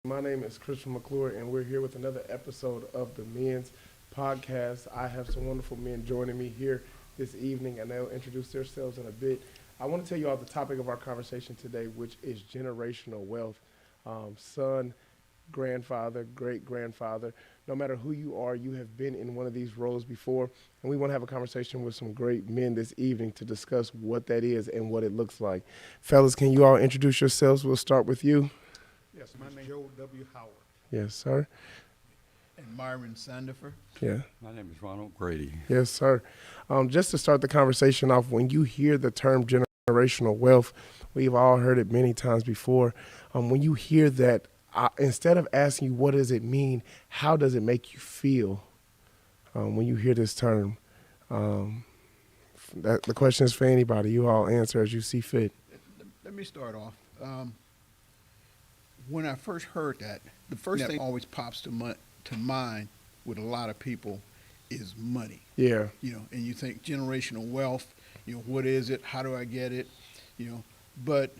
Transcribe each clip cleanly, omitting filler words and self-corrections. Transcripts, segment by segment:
My name is Christian McClure, and we're here with another episode of the Men's Podcast. I have some wonderful men joining me here this evening, and they'll introduce themselves in a bit. I want to tell you all the topic of our conversation today, which is generational wealth. Son, grandfather, great grandfather, no matter who you are, you have been in one of these roles before. And we want to have a conversation with some great men this evening to discuss what that is and what it looks like. Fellas, can you all introduce yourselves? We'll start with you. Yes, my name is Joe W. Howard. Yes, sir. And Myron Sandifer. Yeah. My name is Ronald Grady. Yes, sir. Just to start the conversation off, when you hear the term generational wealth, we've all heard it many times before. When you hear that, instead of asking you what does it mean, how does it make you feel when you hear this term? The question is for anybody. You all answer as you see fit. Let me start off. When I first heard that, the first thing always pops to mind with a lot of people is money. Yeah. And you think generational wealth, what is it? How do I get it? But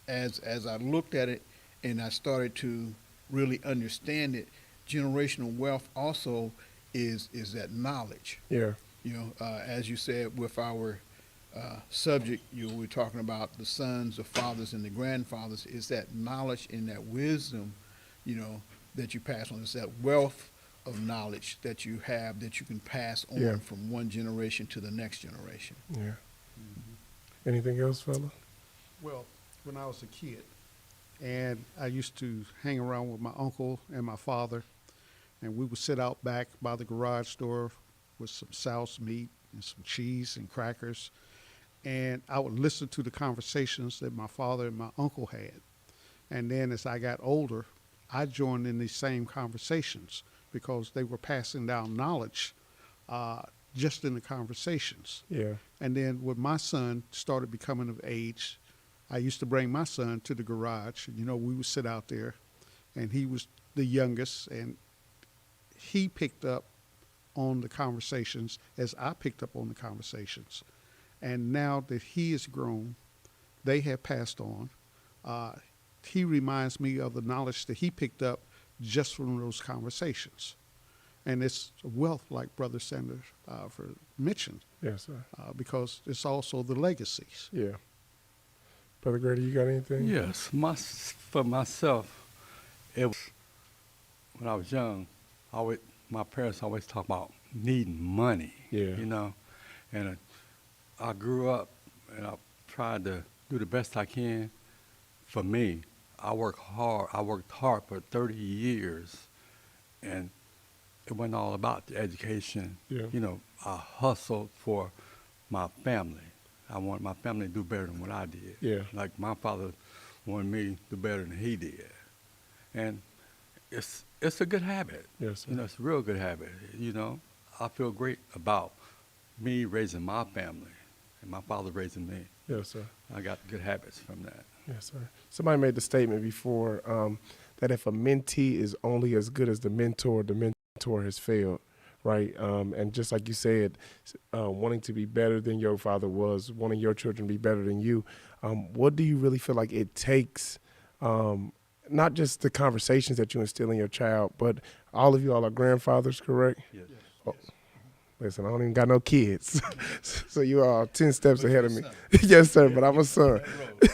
as I looked at it and I started to really understand it, generational wealth also is that knowledge. Yeah. As you said with our subject, we're talking about the sons, the fathers, and the grandfathers. Is that knowledge and that wisdom, that you pass on. It's that wealth of knowledge that you have that you can pass on from one generation to the next generation. Yeah. Mm-hmm. Anything else, fella? Well, when I was a kid, and I used to hang around with my uncle and my father, and we would sit out back by the garage door with some souse meat and some cheese and crackers, and I would listen to the conversations that my father and my uncle had. And then as I got older, I joined in these same conversations because they were passing down knowledge just in the conversations. Yeah. And then when my son started becoming of age, I used to bring my son to the garage. We would sit out there, and he was the youngest, and he picked up on the conversations as I picked up on the conversations. And now that he is grown, they have passed on. He reminds me of the knowledge that he picked up just from those conversations. And it's wealth, like Brother Sanders mentioned. Yes, sir. Because it's also the legacies. Yeah. Brother Grady, you got anything? Yes, for myself, it was when I was young. My parents always talk about needing money. Yeah. And I grew up and I tried to do the best I can. For me, I worked hard for 30 years, and it wasn't all about the education. Yeah. I hustled for my family. I wanted my family to do better than what I did. Yeah. Like my father wanted me to do better than he did. And it's a good habit. Yes, sir. It's a real good habit. I feel great about me raising my family and my father raising me. Yes, sir. I got good habits from that. Yes, sir. Somebody made the statement before that if a mentee is only as good as the mentor has failed, right? And just like you said, wanting to be better than your father was, wanting your children to be better than you, what do you really feel like it takes, not just the conversations that you instill in your child, but all of you all are grandfathers, correct? Yes. Oh, listen, I don't even got no kids, so you are 10 steps ahead of me. Yes, sir, but I'm a son.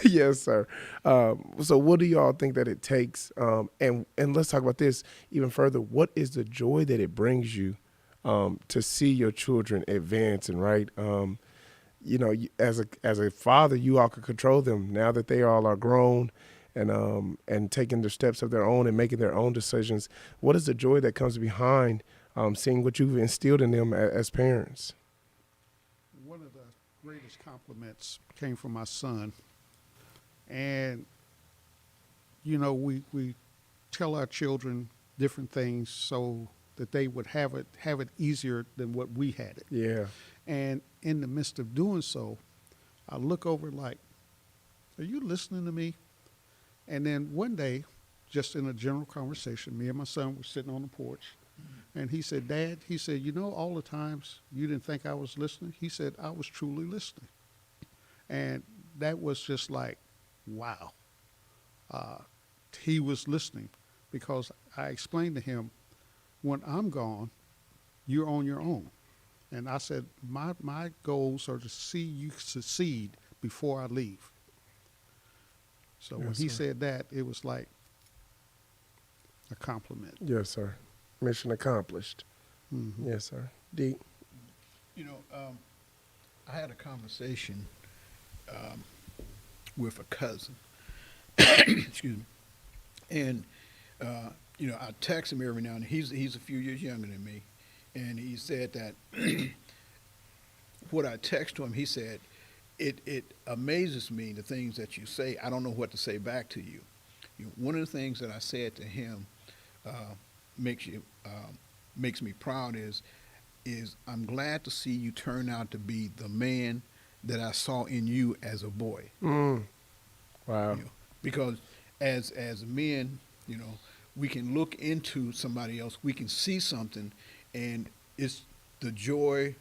Yes, sir. So what do you all think that it takes? And let's talk about this even further. What is the joy that it brings you to see your children advancing, right? As a father, you all could control them now that they all are grown and taking the steps of their own and making their own decisions. What is the joy that comes behind seeing what you've instilled in them as parents? One of the greatest compliments came from my son. And, we tell our children different things so that they would have it easier than what we had it. Yeah. And in the midst of doing so, I look over like, are you listening to me? And then one day, just in a general conversation, me and my son were sitting on the porch, and he said, Dad, all the times you didn't think I was listening? He said, I was truly listening. And that was just like, wow. He was listening. because I explained to him, when I'm gone, you're on your own. And I said, my goals are to see you succeed before I leave. So when Yes, he sir. said that, it was like a compliment. Yes, sir. Mission accomplished. Mhm. Yes, sir. D. You know, I had a conversation with a cousin. Excuse me. And you know, I text him every now and then. He's a few years younger than me, and he said that what I text to him, he said, it amazes me the things that you say. I don't know what to say back to you. One of the things that I said to him makes me proud is I'm glad to see you turn out to be the man that I saw in you as a boy. Mm. Wow. You know, because as men, you know, we can look into somebody else, we can see something, and it's the joy,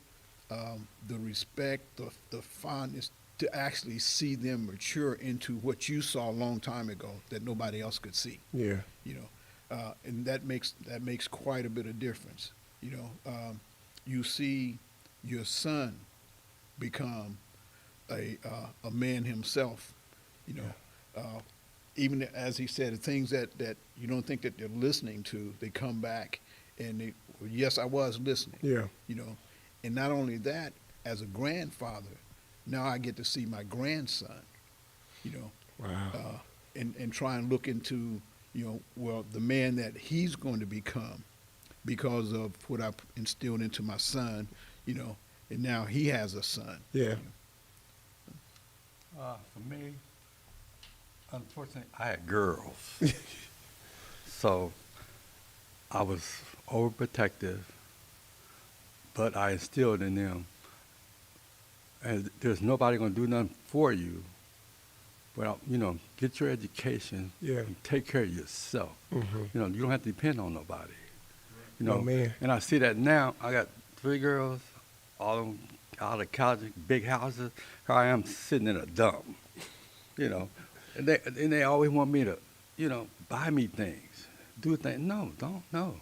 the respect, the fondness to actually see them mature into what you saw a long time ago that nobody else could see. Yeah. You know, and that makes quite a bit of difference. You know, you see your son become a man himself. You know, even as he said, the things that you don't think that they're listening to, they come back and they, well, yes, I was listening. Yeah. You know, and not only that, as a grandfather, now I get to see my grandson. You know, Wow. and try and look into, you know, well, the man that he's going to become because of what I instilled into my son, you know, and now he has a son. Yeah. For me, unfortunately, I had girls. So I was overprotective, but I instilled in them, and there's nobody going to do nothing for you. Well, you know, get your education Yeah. and take care of yourself. Mm-hmm. You know, you don't have to depend on nobody. You Oh, know, man. and I see that now. I got 3 girls, all of them out of college, big houses. Here I am sitting in a dump. You know, and they always want me to, you know, buy me things, do things. No, don't. No.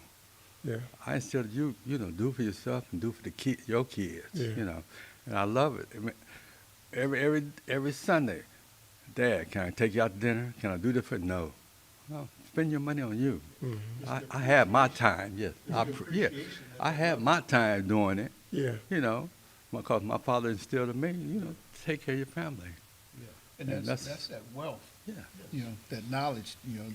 Yeah. I instilled you know, do for yourself and do for your kids. Yeah. You know, and I love it. I mean, every Sunday, Dad, can I take you out to dinner? Can I do this for? No. Spend your money on you. Mm-hmm. I have my time. Yes. I have my time doing it. Yeah. You know, because my father instilled in me. You know, take care of your family. And And that's that's- that wealth, Yeah. you know, that knowledge, you know,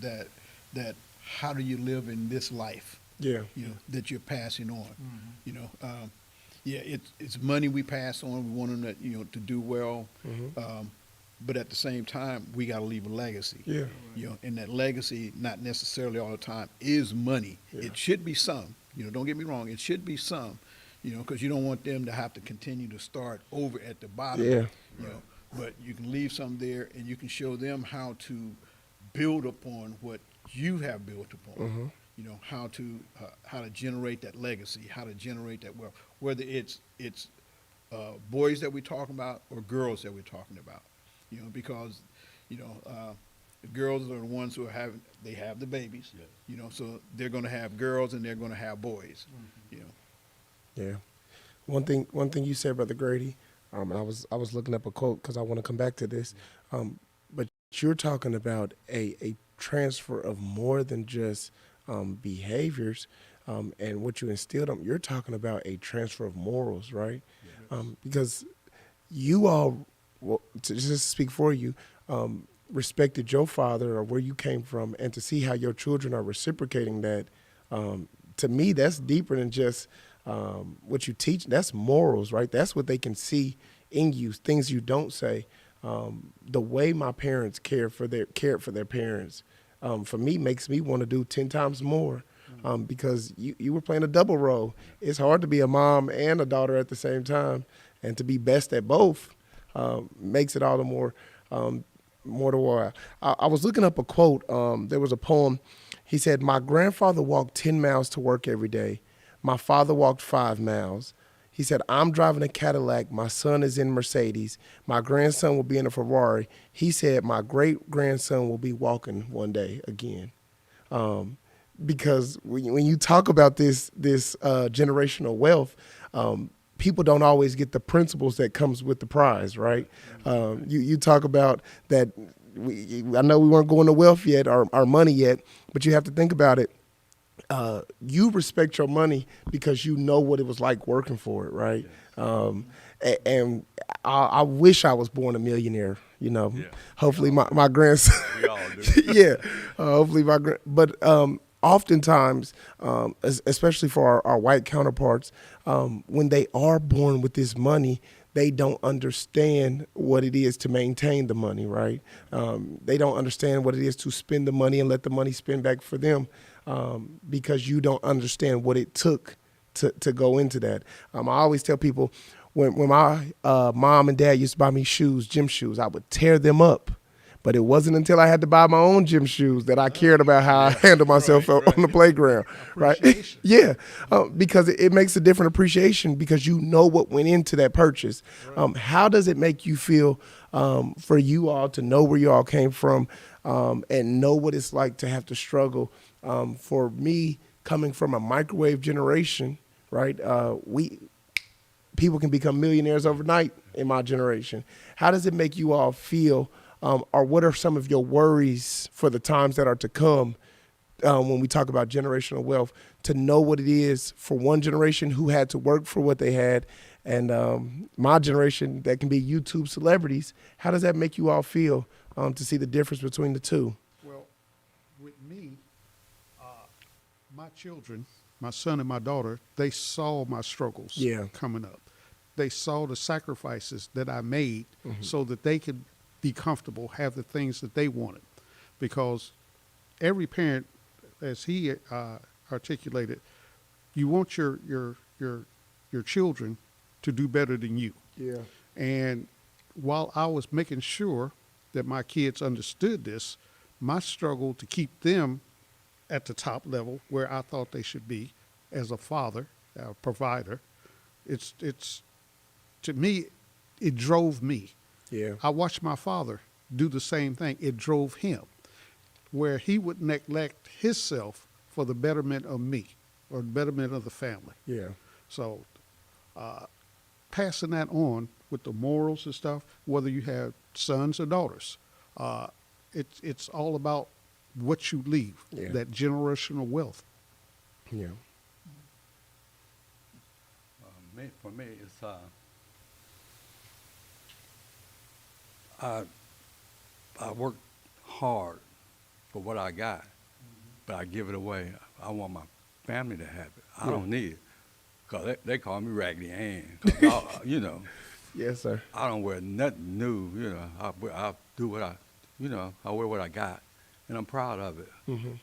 that how do you live in this life, Yeah. you know, that you're passing on. You know, yeah, it's money we pass on. We want them to, you know, to do well, Mm-hmm. but at the same time, we got to leave a legacy. Yeah. You know, and that legacy, not necessarily all the time, is money. Yeah. It should be some. You know, don't get me wrong. It should be some. You know, because you don't want them to have to continue to start over at the bottom. Yeah. You know, but you can leave some there, and you can show them how to build upon what you have built upon. Mhm. You know, how to generate that legacy, how to generate that wealth, whether it's boys that we're talking about or girls that we're talking about. You know, because you know the girls are the ones who have the babies. Yeah. You know, so they're going to have girls and they're going to have boys. You know. Yeah. One thing you said, Brother Grady, and I was looking up a quote because I want to come back to this, but you're talking about a transfer of more than just behaviors and what you instilled them. You're talking about a transfer of morals, right? Because you all, well, to just speak for you, respected your father or where you came from, and to see how your children are reciprocating that, to me, that's deeper than just what you teach. That's morals, right? That's what they can see in you, things you don't say. The way my parents cared for their parents, for me, makes me want to do 10 times more. Because you were playing a double role. It's hard to be a mom and a daughter at the same time, and to be best at both makes it all the more to war. I was looking up a quote. There was a poem. He said, "My grandfather walked 10 miles to work every day. My father walked 5 miles. He said, I'm driving a Cadillac. My son is in Mercedes. My grandson will be in a Ferrari. He said, my great-grandson will be walking one day again." because when you talk about this generational wealth, people don't always get the principles that comes with the prize, right? You talk about that. I know we weren't going to wealth yet, or our money yet, but you have to think about it. You respect your money because you know what it was like working for it, right? And I wish I was born a millionaire. You know, hopefully my grandson. We all do. Yeah, hopefully but oftentimes, especially for our white counterparts, when they are born with this money, they don't understand what it is to maintain the money, right? They don't understand what it is to spend the money and let the money spend back for them, because you don't understand what it took to go into that. I always tell people, when my mom and dad used to buy me shoes, gym shoes, I would tear them up. But it wasn't until I had to buy my own gym shoes that I cared about how I handle myself on the playground, right? Yeah, because it makes a different appreciation because you know what went into that purchase. How does it make you feel for you all to know where you all came from and know what it's like to have to struggle? For me, coming from a microwave generation, right? People can become millionaires overnight in my generation. How does it make you all feel? Or what are some of your worries for the times that are to come when we talk about generational wealth, to know what it is for one generation who had to work for what they had, and my generation that can be YouTube celebrities? How does that make you all feel to see the difference between the two? Well, with me, my children, my son and my daughter, they saw my struggles coming up. They saw the sacrifices that I made so that they could be comfortable, have the things that they wanted. Because every parent, as he articulated, you want your children to do better than you. Yeah. And while I was making sure that my kids understood this, my struggle to keep them at the top level where I thought they should be as a father, a provider, it's to me, it drove me. Yeah. I watched my father do the same thing. It drove him, where he would neglect himself for the betterment of me or the betterment of the family. Yeah. So passing that on with the morals and stuff, whether you have sons or daughters, it's all about what you leave, that generational wealth. Yeah. For me, it's I work hard for what I got, but I give it away. I want my family to have it. I don't need it, because they call me Raggedy Ann. You know. Yes, sir. I don't wear nothing new. You know, I do what I wear what I got, and I'm proud of it.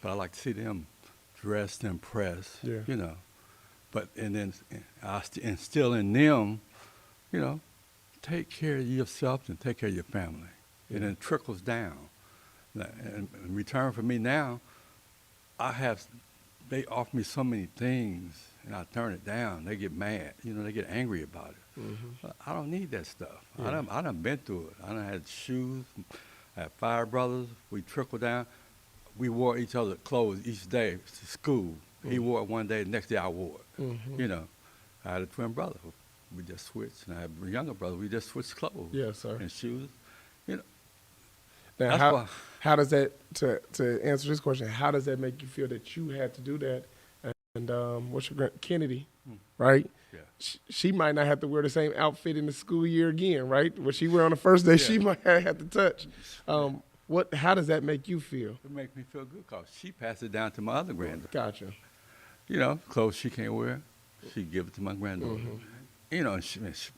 But I like to see them dressed and pressed. Yeah. You know, but and then I instill in them, you know, take care of yourself and take care of your family, and then it trickles down. And in return for me now, they offer me so many things, and I turn it down. They get mad. You know, they get angry about it. I don't need that stuff. Yeah. I done been through it. I done had shoes. I had 5 brothers. We trickled down. We wore each other's clothes each day to school. He wore it one day, the next day I wore it. You know, I had a twin brother. We just switched. And I had a younger brother. We just switched clothes. Yes, sir. And shoes. You know. Now, how does that, to answer this question, how does that make you feel that you had to do that? And what's your Kennedy, right? Yeah. She might not have to wear the same outfit in the school year again, right? What she wear on the first day, she might have to touch. How does that make you feel? It makes me feel good because she passed it down to my other granddaughter. Gotcha. You know, clothes she can't wear, she give it to my granddaughter. You know,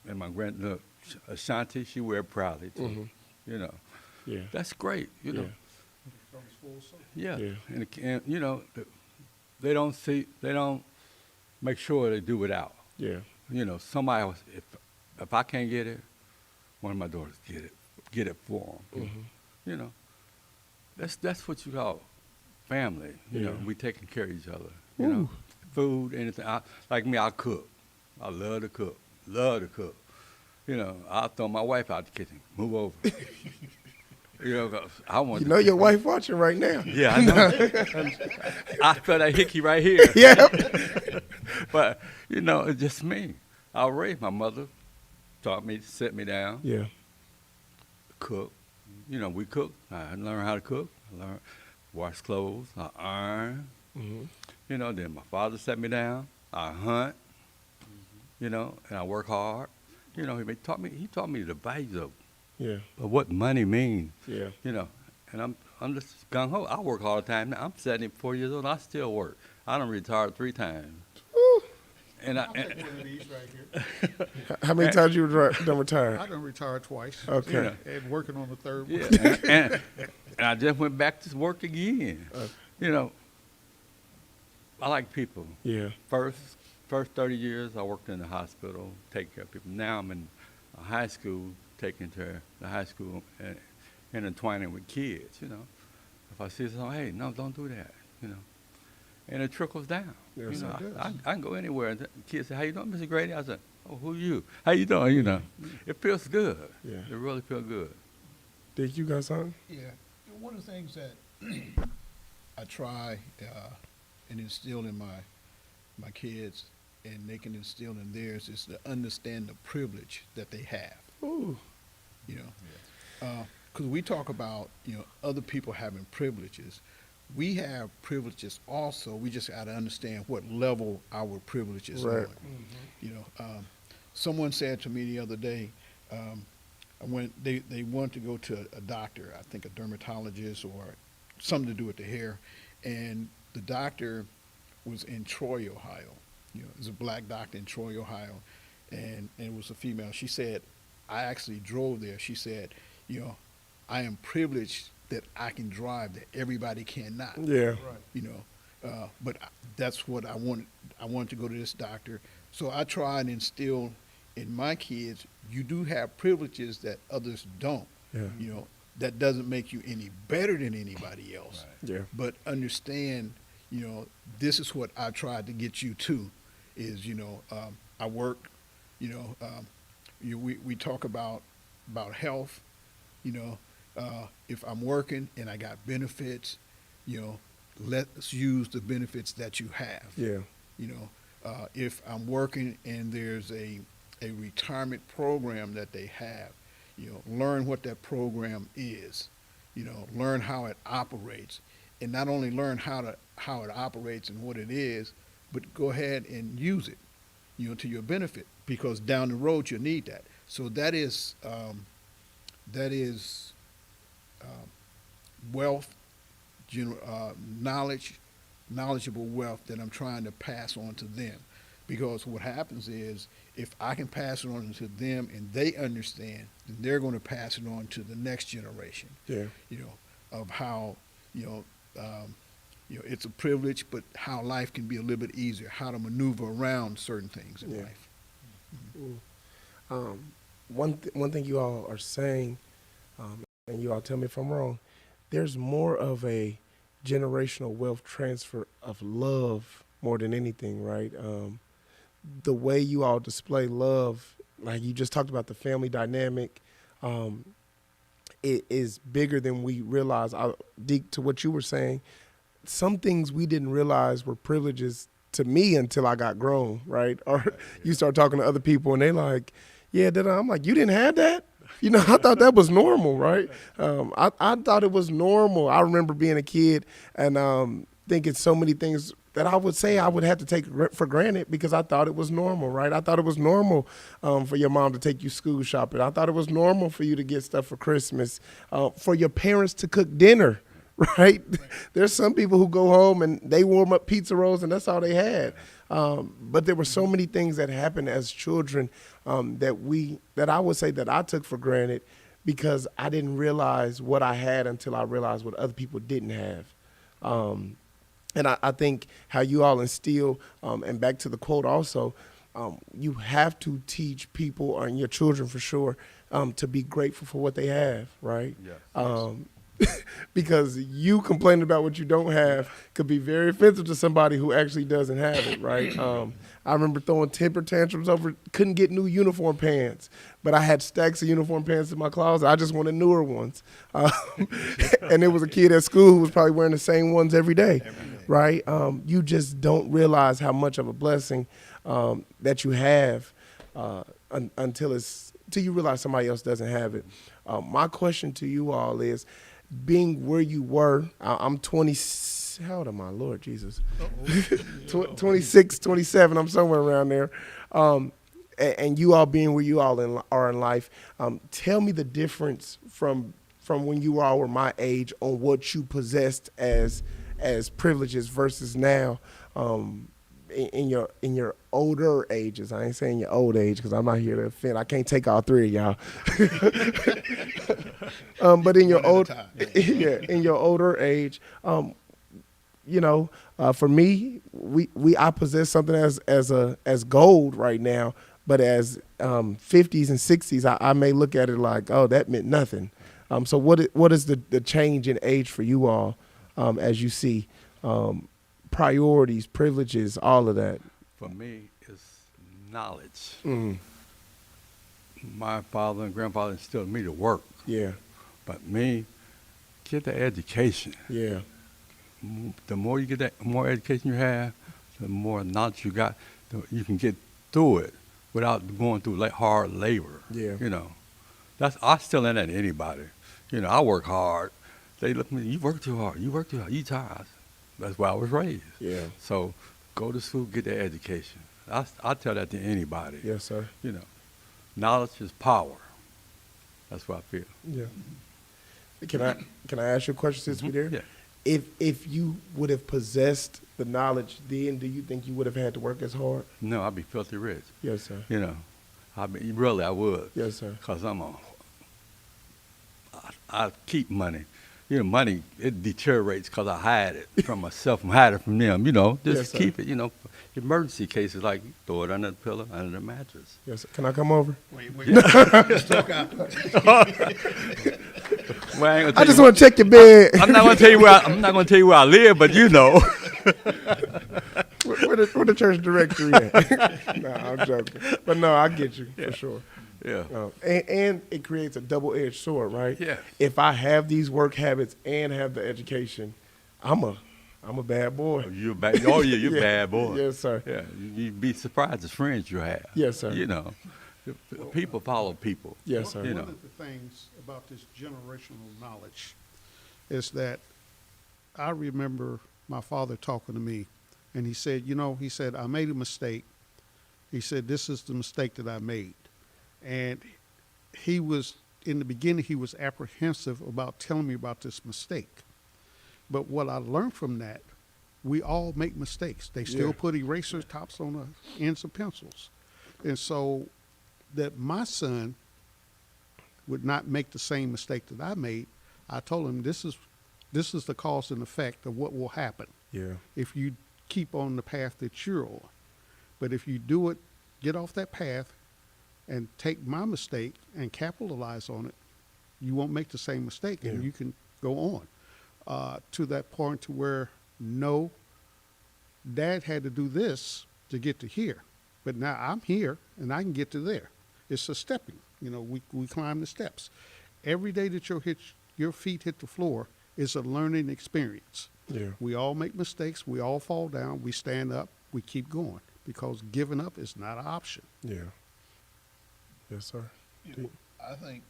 and my granddaughter, Ashanti, she wear it proudly too. You know. Yeah. That's great, you know. Yeah. And you know, they don't make sure they do it out. Yeah. You know, somebody else, if I can't get it, one of my daughters get it for them. You know, that's what you call family. You know, we taking care of each other. You know, food, anything. Like me, I cook. I love to cook. Love to cook. You know, I'll throw my wife out the kitchen. Move over. You know, 'cause I want. You know your wife watching right now. Yeah, I know. I feel that hickey right here. Yeah. But you know, it's just me. I was raised. My mother taught me, sit me down, Yeah. cook. You know, we cook. I learned how to cook. I learned wash clothes. I iron. Hmm. You know, then my father set me down. I hunt. You know, and I work hard. You know, he taught me. He taught me the value Yeah. of what money means. Yeah. You know, and I'm just gung ho. I work all the time now. I'm 74 years old. I still work. I done retired 3 times. Woo. And I'll take one of these right here. How many times you done retired? I done retired twice. Okay. Yeah. And working on the third Yeah, one. and I just went back to work again. You know, I like people. Yeah. First 30 years, I worked in the hospital, taking care of people. Now I'm in high school, taking care of the high school and intertwining with kids, you know. If I see something, hey, no, don't do that, you know. And it trickles down. Yes, you know, it I does. can go anywhere. And the kids say, how you doing, Mr. Grady? I said, oh, who you? How you doing, you know. It feels good. Yeah. It really feels good. Dick, you got something? Yeah, one of the things that I try and instill in my kids, and they can instill in theirs, is to understand the privilege that they have. Ooh. You know, because we talk about other people having privileges. We have privileges also. We just got to understand what level our privileges Right. are. You know, someone said to me the other day, when they wanted to go to a doctor, I think a dermatologist or something to do with the hair, and the doctor was in Troy, Ohio. You know, it was a black doctor in Troy, Ohio, and it was a female. She said, I actually drove there. She said, I am privileged that I can drive that everybody cannot. Yeah. You know, but that's what I wanted. I wanted to go to this doctor. So I try and instill in my kids, you do have privileges that others don't. Yeah. You know, that doesn't make you any better than anybody else. Yeah. But understand, this is what I tried to get you to, is, I work, we talk about health, if I'm working and I got benefits, let's use the benefits that you have. Yeah. If I'm working and there's a retirement program that they have, learn what that program is, learn how it operates, and not only learn how it operates and what it is, but go ahead and use it, to your benefit, because down the road you'll need that. So that is wealth, knowledgeable wealth that I'm trying to pass on to them. Because what happens is, if I can pass it on to them and they understand, then they're going to pass it on to the next generation. Yeah. Of how, it's a privilege, but how life can be a little bit easier, how to maneuver around certain things in Yeah. life. One thing you all are saying, and you all tell me if I'm wrong, there's more of a generational wealth transfer of love more than anything, right? The way you all display love, like you just talked about the family dynamic, it is bigger than we realize. Deep to what you were saying, some things we didn't realize were privileges to me until I got grown, right? Or you start talking to other people and they like, yeah, I'm like, you didn't have that? I thought that was normal, right? I thought it was normal. I remember being a kid and thinking so many things that I would say I would have to take for granted because I thought it was normal, right? I thought it was normal for your mom to take you school shopping. I thought it was normal for you to get stuff for Christmas, for your parents to cook dinner, right? There's some people who go home and they warm up pizza rolls and that's all they had. But there were so many things that happened as children that I would say that I took for granted because I didn't realize what I had until I realized what other people didn't have. And I think how you all instill, and back to the quote also, you have to teach people, and your children for sure, to be grateful for what they have, right? Yes. because you complaining about what you don't have could be very offensive to somebody who actually doesn't have it, right? I remember throwing temper tantrums over, couldn't get new uniform pants, but I had stacks of uniform pants in my closet. I just wanted newer ones. And there was a kid at school who was probably wearing the same ones every day, right? You just don't realize how much of a blessing that you have until you realize somebody else doesn't have it. My question to you all is, being where you were, I'm 20, how old am I, Lord Jesus? 26, 27, I'm somewhere around there. And you all being where you all are in life, tell me the difference from when you all were my age on what you possessed as privileges versus now, in your older ages. I ain't saying your old age because I'm not here to offend. I can't take all three of y'all. But in your in your older age, for me, I possess something as gold right now, but as 50s and 60s, I may look at it like, oh, that meant nothing. So what is the change in age for you all, as you see priorities, privileges, all of that? For me, it's knowledge. Mm. My father and grandfather instilled me to work, Yeah, but me, get the education. yeah, The more you get that, more education you have, the more knowledge you got, you can get through it without going through hard labor. yeah. I still ain't at anybody. I work hard. They look at me, you work too hard, you tired. That's why I was raised. Yeah. So go to school, get that education. I tell that to anybody. Yes, sir. Knowledge is power. That's what I feel. Yeah. Can I ask you a question since we're there? Yeah. If you would have possessed the knowledge then, do you think you would have had to work as hard? No, I'd be filthy rich. Yes, sir. Really, I would. Yes, sir. Because I keep money. Money, it deteriorates because I hide it from myself and hide it from them. Just Yes, sir. keep it, emergency cases, like throw it under the pillow, under the mattress. Yes, sir. Can I come over? Wait. Just talk out. Well, I ain't gonna I tell just you- want to check your bed. I'm not going to tell you where I'm not going to tell you where I live, but where the church directory at? No, I'm joking. But no, I get you for sure. Yeah. And it creates a double-edged sword, right? Yeah. If I have these work habits and have the education, I'm a bad boy. You're bad. Oh, yeah, you're Yeah. bad boy. Yes, sir. Yeah, you'd be surprised the friends you have. Yes, sir. People follow people. Yes, sir. One of the things about this generational knowledge is that I remember my father talking to me, and he said, I made a mistake. He said, this is the mistake that I made. And in the beginning, he was apprehensive about telling me about this mistake. But what I learned from that, we all make mistakes. They still Yeah. put eraser tops on the ends of pencils. And so that my son would not make the same mistake that I made, I told him this is the cause and effect of what will happen Yeah. if you keep on the path that you're on. But if you do it, get off that path and take my mistake and capitalize on it, you won't make the same mistake, and Yeah. you can go on to that point to where, no, Dad had to do this to get to here, but now I'm here and I can get to there. It's a stepping. We climb the steps. Every day that your feet hit the floor is a learning experience. Yeah. We all make mistakes. We all fall down. We stand up. We keep going, because giving up is not an option. Yeah. Yes, sir. I think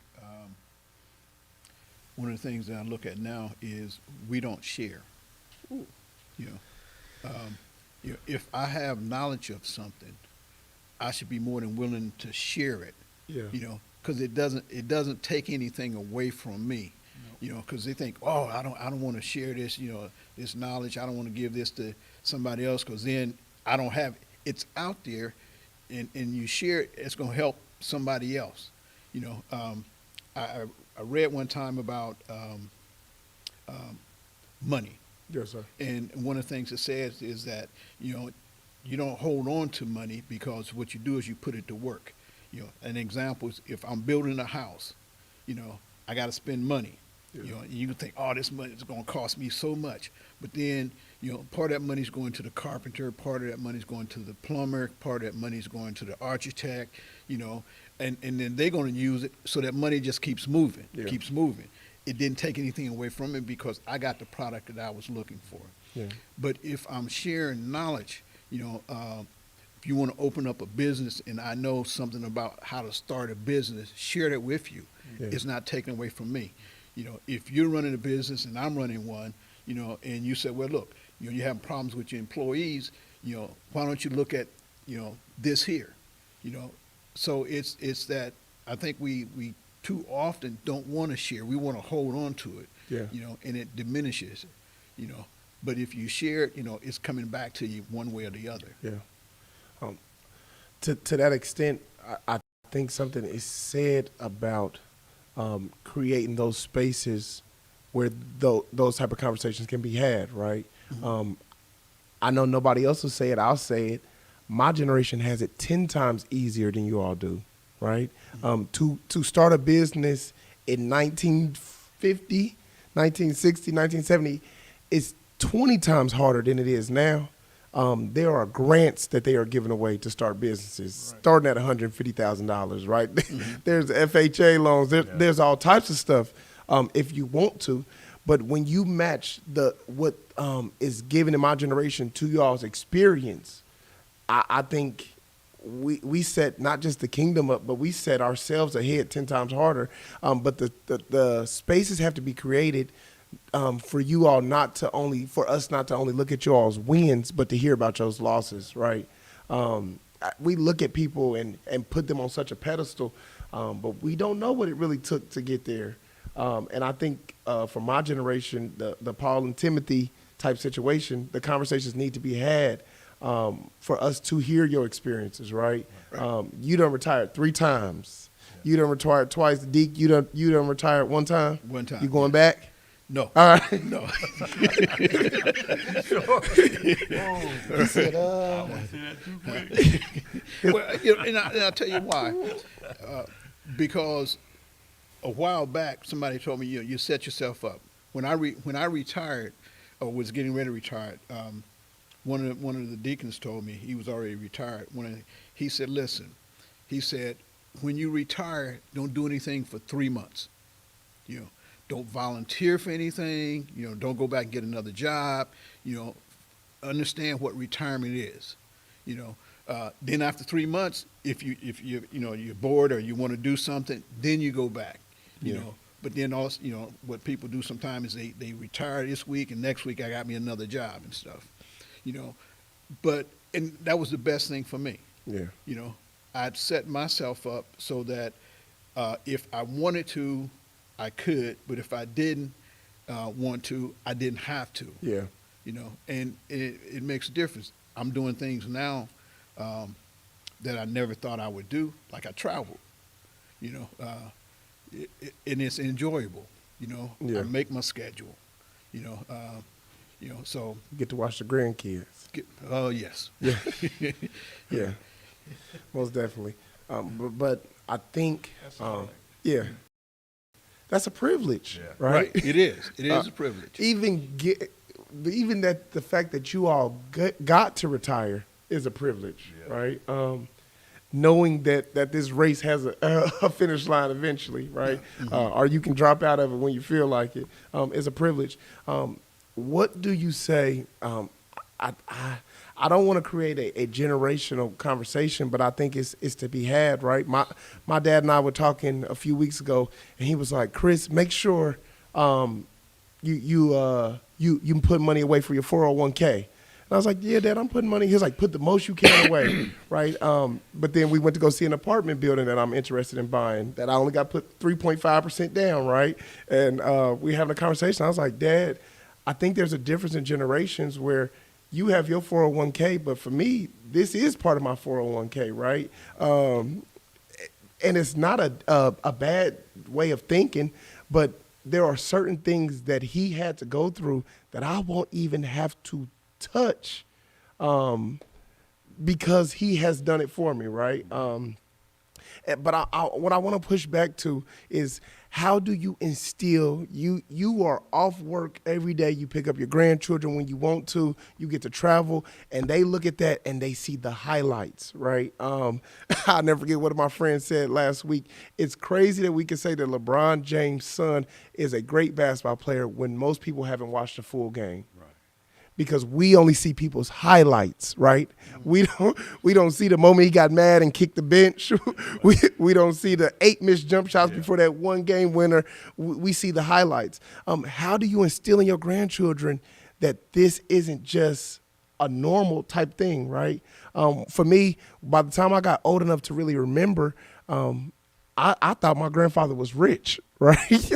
one of the things that I look at now is we don't share. If I have knowledge of something, I should be more than willing to share it. Yeah. Because it doesn't take anything away from me. Because they think, oh, I don't want to share this, this knowledge. I don't want to give this to somebody else, because then I don't have it. It's out there, and you share it. It's going to help somebody else. I read one time about money, Yes, sir. and one of the things it says is that you don't hold on to money, because what you do is you put it to work. An example is, if I'm building a house, I got to spend money. You know, and you can think, oh, this money is going to cost me so much. But then, you know, part of that money is going to the carpenter, part of that money is going to the plumber, part of that money is going to the architect, you know, and then they're going to use it, so that money just keeps moving, keeps moving. It didn't take anything away from it because I got the product that I was looking for. Yeah. But if I'm sharing knowledge, you know, if you want to open up a business and I know something about how to start a business, share that with you. Yeah. It's not taken away from me. You know, if you're running a business and I'm running one, you know, and you say, well, look, you know, you're having problems with your employees, you know, why don't you look at, you know, this here, you know? So it's that I think we too often don't want to share. We want to hold on to it, Yeah. you know, and it diminishes it, you know. But if you share it, you know, it's coming back to you one way or the other. Yeah. To that extent, I think something is said about creating those spaces where those type of conversations can be had, right? Mm-hmm. I know nobody else will say it. I'll say it. My generation has it 10 times easier than you all do, right? Mm-hmm. To start a business in 1950, 1960, 1970, it's 20 times harder than it is now. There are grants that they are giving away to start businesses, starting at $150,000, right? Mm-hmm. There's FHA loans. There's all types of stuff if you want to. But when you match what is given in my generation to y'all's experience, I think we set not just the kingdom up, but we set ourselves ahead 10 times harder. But the spaces have to be created for you all for us not to only look at y'all's wins, but to hear about y'all's losses, right? We look at people and put them on such a pedestal, but we don't know what it really took to get there. And I think for my generation, the Paul and Timothy type situation, the conversations need to be had for us to hear your experiences, right? You done retired 3 times. You done retired twice. Deke, you done retired 1 time? 1 time. You going back? No. All right. No. He said, I wouldn't say that too quick. Well, you know, and I'll tell you why. Because a while back, somebody told me, you set yourself up. When I retired, or was getting ready to retire, one of the deacons told me, he was already retired. He said, listen, he said, when you retire, don't do anything for 3 months. You know, don't volunteer for anything. You know, don't go back and get another job. You know, understand what retirement is. You know, then after 3 months, if you're bored or you want to do something, then you go back. You know, but then also, you know, what people do sometimes is they retire this week and next week I got me another job and stuff. You know, and that was the best thing for me. Yeah. You know, I'd set myself up so that if I wanted to, I could, but if I didn't want to, I didn't have to. Yeah. You know, and it makes a difference. I'm doing things now that I never thought I would do, like I travel. You know, and it's enjoyable. You know, Yeah. I make my schedule. You know, so. You get to watch the grandkids. Oh yes. Yeah. Yeah. Most definitely. But I think, yeah, that's a privilege, right? It is. It is a privilege. Even that the fact that you all got to retire is a privilege, right? Knowing that this race has a finish line eventually, right? Or you can drop out of it when you feel like it, is a privilege. What do you say? I don't want to create a generational conversation, but I think it's to be had, right? My dad and I were talking a few weeks ago, and he was like, "Chris, make sure you put money away for your 401k." And I was like, "Yeah, Dad, I'm putting money." He was like, "Put the most you can away," right? But then we went to go see an apartment building that I'm interested in buying that I only got put 3.5% down, right? And we having a conversation. I was like, "Dad, I think there's a difference in generations where you have your 401k, but for me, this is part of my 401k, right?" And it's not a bad way of thinking, but there are certain things that he had to go through that I won't even have to touch because he has done it for me, right? But what I want to push back to is, how do you instill, you are off work every day, you pick up your grandchildren when you want to, you get to travel, and they look at that and they see the highlights, right? I'll never forget what my friend said last week. It's crazy that we can say that LeBron James' son is a great basketball player when most people haven't watched a full game. Right. Because we only see people's highlights, right? We don't see the moment he got mad and kicked the bench. we don't see the 8 missed jump shots before that one game winner. We see the highlights. How do you instill in your grandchildren that this isn't just a normal type thing, right? For me, by the time I got old enough to really remember, I thought my grandfather was rich, right?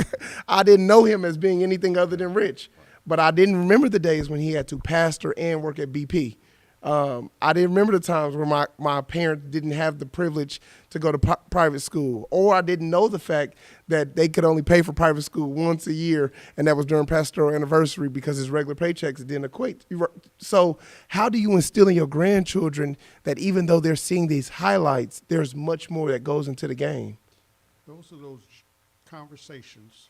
I didn't know him as being anything other than rich. But I didn't remember the days when he had to pastor and work at BP. I didn't remember the times where my parents didn't have the privilege to go to private school, or I didn't know the fact that they could only pay for private school once a year, and that was during pastoral anniversary because his regular paychecks didn't equate. So how do you instill in your grandchildren that even though they're seeing these highlights, there's much more that goes into the game? Those are those conversations,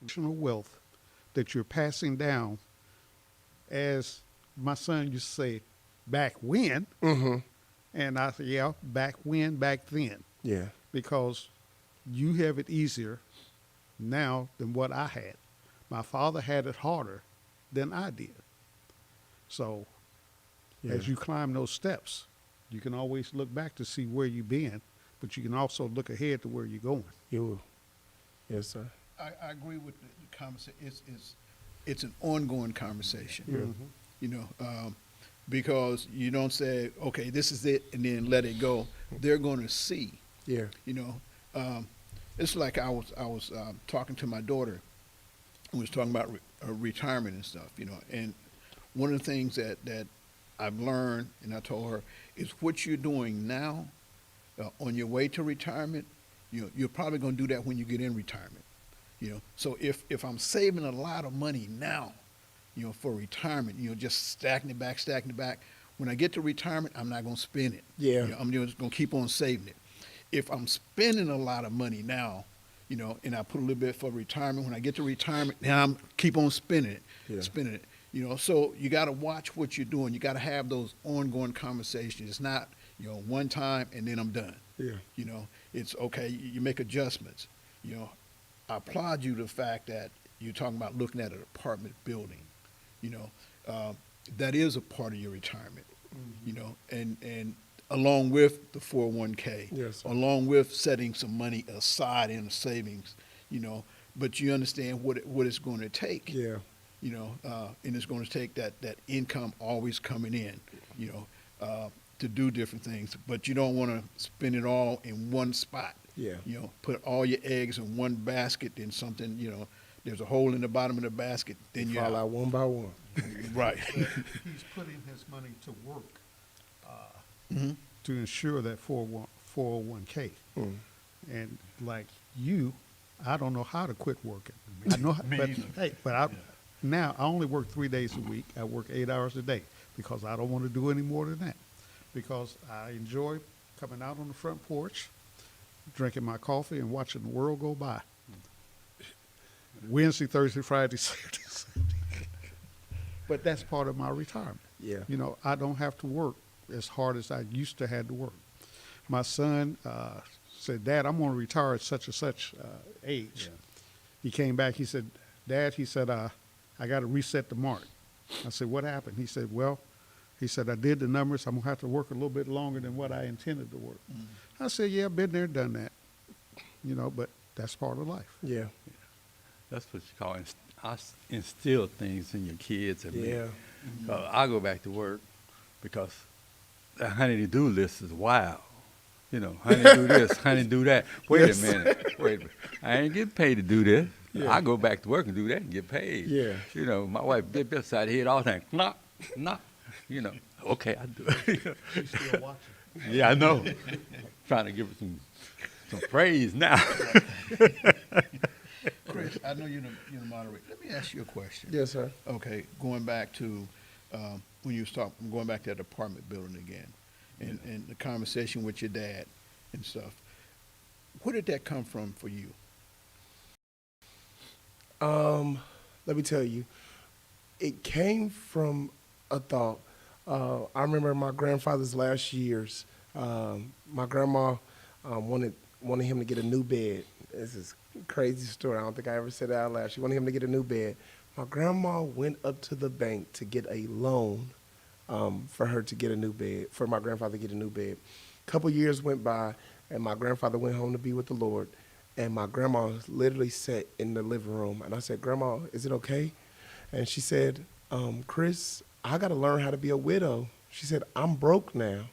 generational wealth that you're passing down, as my son used to say, back when. Mm-hmm. And I said, yeah, back when, back then. Yeah. Because you have it easier now than what I had. My father had it harder than I did. So as you climb those steps, you can always look back to see where you've been, but you can also look ahead to where you're going. You will. Yes, sir. I agree with the conversation. It's an ongoing conversation. You know, because you don't say, okay, this is it, and then let it go. They're going to see. Yeah. You know, it's like I was talking to my daughter. We was talking about retirement and stuff. You know, and one of the things that I've learned, and I told her, is what you're doing now on your way to retirement. You know, you're probably going to do that when you get in retirement. You know, so if I'm saving a lot of money now, you know, for retirement, you know, just stacking it back, when I get to retirement, I'm not going to spend it. Yeah. You know, I'm just going to keep on saving it. If I'm spending a lot of money now, you know, and I put a little bit for retirement, when I get to retirement, now I'm keep on spending it. You know, so you got to watch what you're doing. You got to have those ongoing conversations. It's not, you know, one time and then I'm done. Yeah. You know, it's okay. You make adjustments. You know, I applaud you the fact that you're talking about looking at an apartment building. You know, that is a part of your retirement. You know, and along with the 401k, Yes, sir. along with setting some money aside in savings. You know, but you understand what it's going to take. Yeah. You know, and it's going to take that income always coming in. You know, to do different things, but you don't want to spend it all in one spot. Yeah. You know, put all your eggs in one basket, then something, you know, there's a hole in the bottom of the basket, then you Fall out one by one. Right. He's putting his money to work Mhm. to ensure that 401k. Mm. And like you, I don't know how to quit working. I know, but hey, now I only work 3 days a week. I work 8 hours a day because I don't want to do any more than that. Because I enjoy coming out on the front porch, drinking my coffee, and watching the world go by. Wednesday, Thursday, Friday, Saturday, Sunday. But that's part of my retirement. Yeah. You know, I don't have to work as hard as I used to have to work. My son said, Dad, I'm going to retire at such and such age. Yeah. He came back. He said, Dad, he said, I got to reset the mark. I said, what happened? He said, well, he said, I did the numbers. I'm going to have to work a little bit longer than what I intended to work. I said, yeah, I've been there, done that. You know, but that's part of life. Yeah. That's what you call instill things in your kids and me. Yeah. I go back to work because the honey-do list is wild. You know, honey do this, honey do that. Wait Yes. a minute. I ain't getting paid to do this. Yeah. I go back to work and do that and get paid. Yeah. You know, my wife bit beside the head all the time. Knock, knock. You know, okay, I do it. You know. She's still watching. Yeah, I know. Trying to give her some praise now. Chris, I know you're the moderator. Let me ask you a question. Yes, sir. Okay, going back to when you was talking, going back to that apartment building again, and the conversation with your dad and stuff. Where did that come from for you? Let me tell you, it came from a thought. I remember my grandfather's last years. My grandma wanted him to get a new bed. This is a crazy story. I don't think I ever said it out loud. She wanted him to get a new bed. My grandma went up to the bank to get a loan for her to get a new bed, for my grandfather to get a new bed. A couple years went by, and my grandfather went home to be with the Lord. And my grandma literally sat in the living room. And I said, Grandma, is it okay? And she said, Chris, I got to learn how to be a widow. She said, I'm broke now.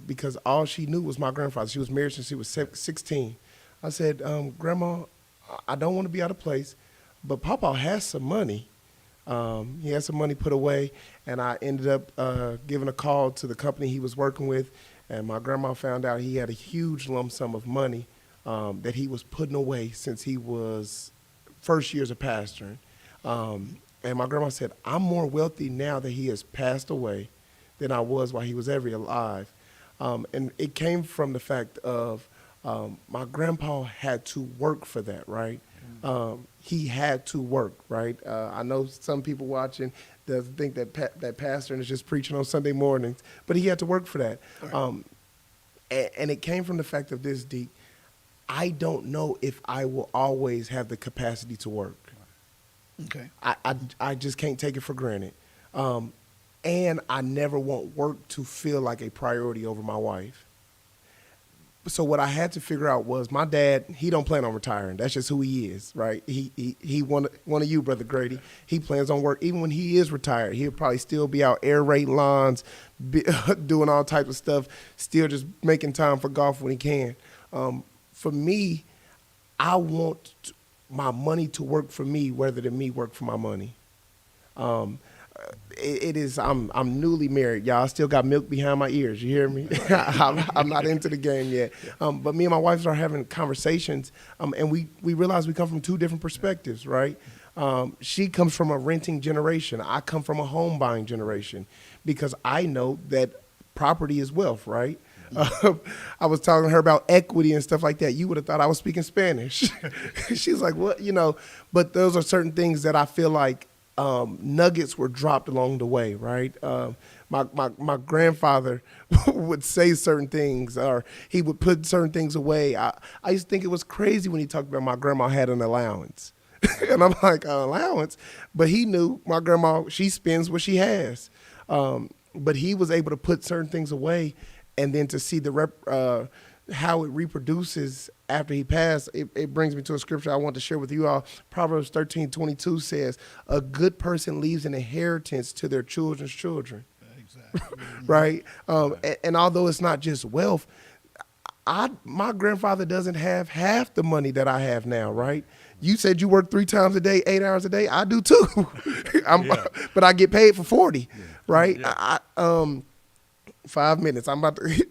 Because all she knew was my grandfather. She was married since she was 16. I said, Grandma, I don't want to be out of place, but Papa has some money. He had some money put away, and I ended up giving a call to the company he was working with, and my grandma found out he had a huge lump sum of money that he was putting away since he was first years of pastoring. And my grandma said, I'm more wealthy now that he has passed away than I was while he was ever alive. And it came from the fact of my grandpa had to work for that, right? He had to work, right? I know some people watching doesn't think that that pastoring is just preaching on Sunday mornings, but he had to work for that. Right. And it came from the fact of this, Deke. I don't know if I will always have the capacity to work. Okay. I just can't take it for granted. And I never want work to feel like a priority over my wife. So what I had to figure out was my dad, he don't plan on retiring. That's just who he is, right? He one of you, Brother Grady. He plans on work. Even when he is retired, he'll probably still be out aerating lawns, doing all types of stuff, still just making time for golf when he can. For me, I want my money to work for me rather than me work for my money. It is. I'm newly married, y'all. I still got milk behind my ears. You hear me? I'm not into the game yet. But me and my wife are having conversations, and we realize we come from two different perspectives, right? She comes from a renting generation. I come from a home buying generation, because I know that property is wealth, right? I was talking to her about equity and stuff like that. You would have thought I was speaking Spanish. She's like, what? But those are certain things that I feel like nuggets were dropped along the way, right? My grandfather would say certain things, or he would put certain things away. I used to think it was crazy when he talked about my grandma had an allowance. And I'm like, an allowance? But he knew my grandma, she spends what she has. But he was able to put certain things away, and then to see how it reproduces after he passed, it brings me to a scripture I want to share with you all. Proverbs 13:22 says, a good person leaves an inheritance to their children's children. Exactly. Right? And although it's not just wealth, my grandfather doesn't have half the money that I have now, right? You said you work 3 times a day, 8 hours a day. I do too. But I get paid for 40, right? Yeah. 5 minutes. I'm about to,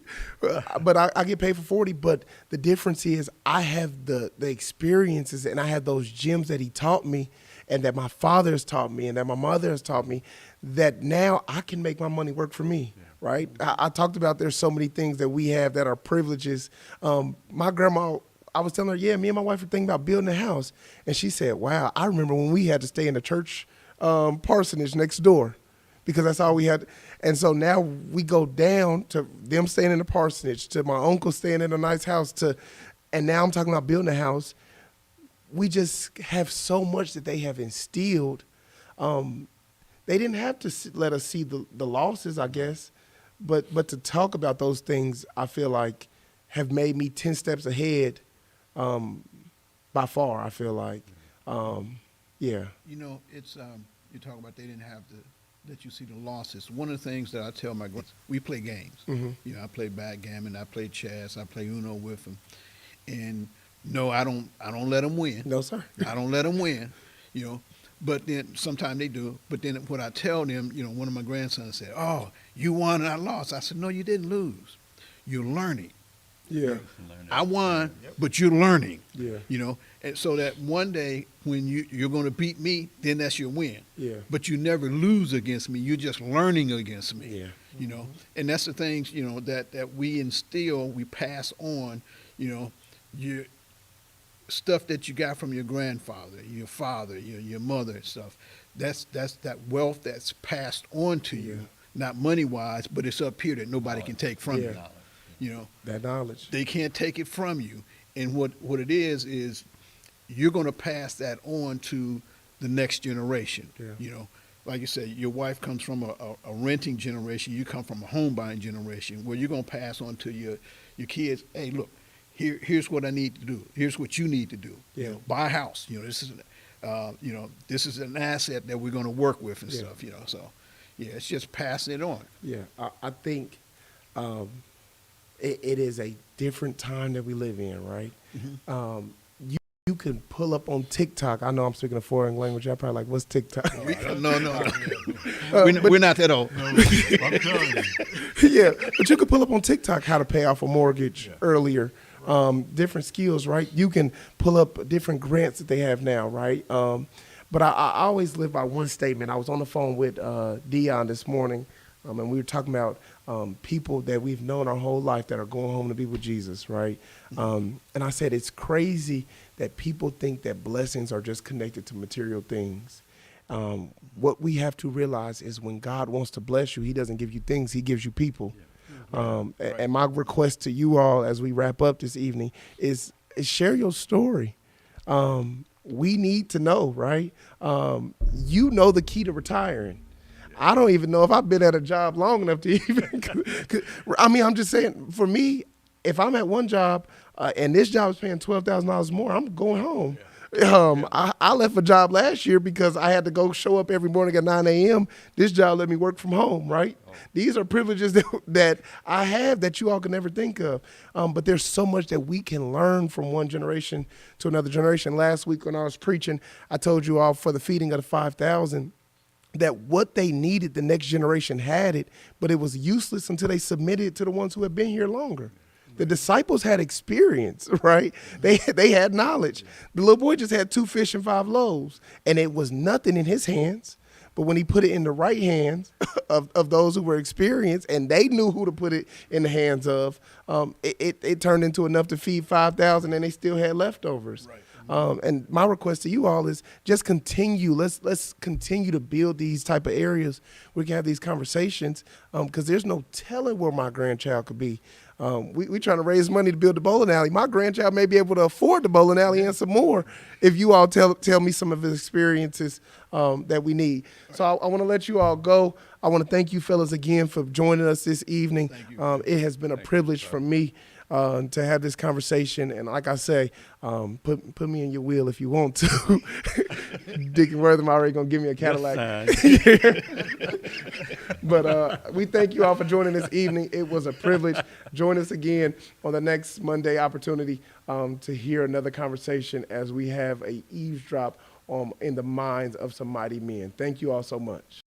but I get paid for 40. But the difference is I have the experiences, and I have those gems that he taught me, and that my father has taught me, and that my mother has taught me, that now I can make my money work for me. Yeah. Right? I talked about there's so many things that we have that are privileges. My grandma, I was telling her, yeah, me and my wife were thinking about building a house, and she said, wow, I remember when we had to stay in the church parsonage next door, because that's all we had. And so now we go down to them staying in the parsonage, to my uncle staying in a nice house, and now I'm talking about building a house. We just have so much that they have instilled. They didn't have to let us see the losses, I guess, but to talk about those things, I feel like have made me 10 steps ahead by far, I feel like. Yeah. It's you talk about they didn't have that you see the losses. One of the things that I tell my girls, we play games. Mm-hmm. I play backgammon, I play chess, I play Uno with them. And no, I don't let them win. No, sir. I don't let them win, But then sometimes they do. But then what I tell them, one of my grandsons said, oh, you won and I lost. I said, no, you didn't lose. You're learning. Yeah. I won, but you're learning. Yeah. And so that one day when you're going to beat me, then that's your win. Yeah. But you never lose against me. You're just learning against me. Yeah. And that's the things, that we instill, we pass on, your stuff that you got from your grandfather, your father, your mother and stuff. That's that wealth that's passed on to you, not money wise, but it's up here that nobody can take from you. You know, That knowledge. they can't take it from you. And what it is you're going to pass that on to the next generation. Yeah. You know, like you said, your wife comes from a renting generation. You come from a home buying generation, where you're going to pass on to your kids. Hey, look, here's what I need to do. Here's what you need to do. Yeah. You know, buy a house. You know, this is an asset that we're going to work with and Yeah. stuff. You know, so yeah, it's just passing it on. Yeah, I think it is a different time that we live in, right? Mm-hmm. You can pull up on TikTok. I know I'm speaking a foreign language. Y'all probably like, what's TikTok? No. We're not that old. No, I'm telling you. Yeah, but you can pull up on TikTok how to pay off a mortgage earlier. Different skills, right? You can pull up different grants that they have now, right? But I always live by one statement. I was on the phone with Dion this morning, and we were talking about people that we've known our whole life that are going home to be with Jesus, right? And I said, it's crazy that people think that blessings are just connected to material things. What we have to realize is when God wants to bless you, he doesn't give you things, he gives you people. And my request to you all as we wrap up this evening is share your story. We need to know, right? You know the key to retiring. I don't even know if I've been at a job long enough to even, I mean, I'm just saying, for me, if I'm at one job and this job is paying $12,000 more, I'm going home. I left a job last year because I had to go show up every morning at 9 a.m. This job let me work from home, right? These are privileges that I have that you all can never think of. But there's so much that we can learn from one generation to another generation. Last week when I was preaching, I told you all for the feeding of the 5,000 that what they needed, the next generation had it, but it was useless until they submitted it to the ones who had been here longer. The disciples had experience, right? They had knowledge. The little boy just had 2 fish and 5 loaves, and it was nothing in his hands. But when he put it in the right hands of those who were experienced, and they knew who to put it in the hands of, it turned into enough to feed 5,000, and they still had leftovers. Right. And my request to you all is just continue. Let's continue to build these type of areas. We can have these conversations because there's no telling where my grandchild could be. We trying to raise money to build the bowling alley. My grandchild may be able to afford the bowling alley and some more if you all tell me some of his experiences that we need. So I want to let you all go. I want to thank you fellas again for joining us this evening. It has been a privilege for me to have this conversation. And like I say, put me in your wheel if you want to. Dick and Wortham already going to give me a Cadillac. But we thank you all for joining this evening. It was a privilege. Join us again on the next Monday opportunity to hear another conversation as we have a eavesdrop in the minds of some mighty men. Thank you all so much.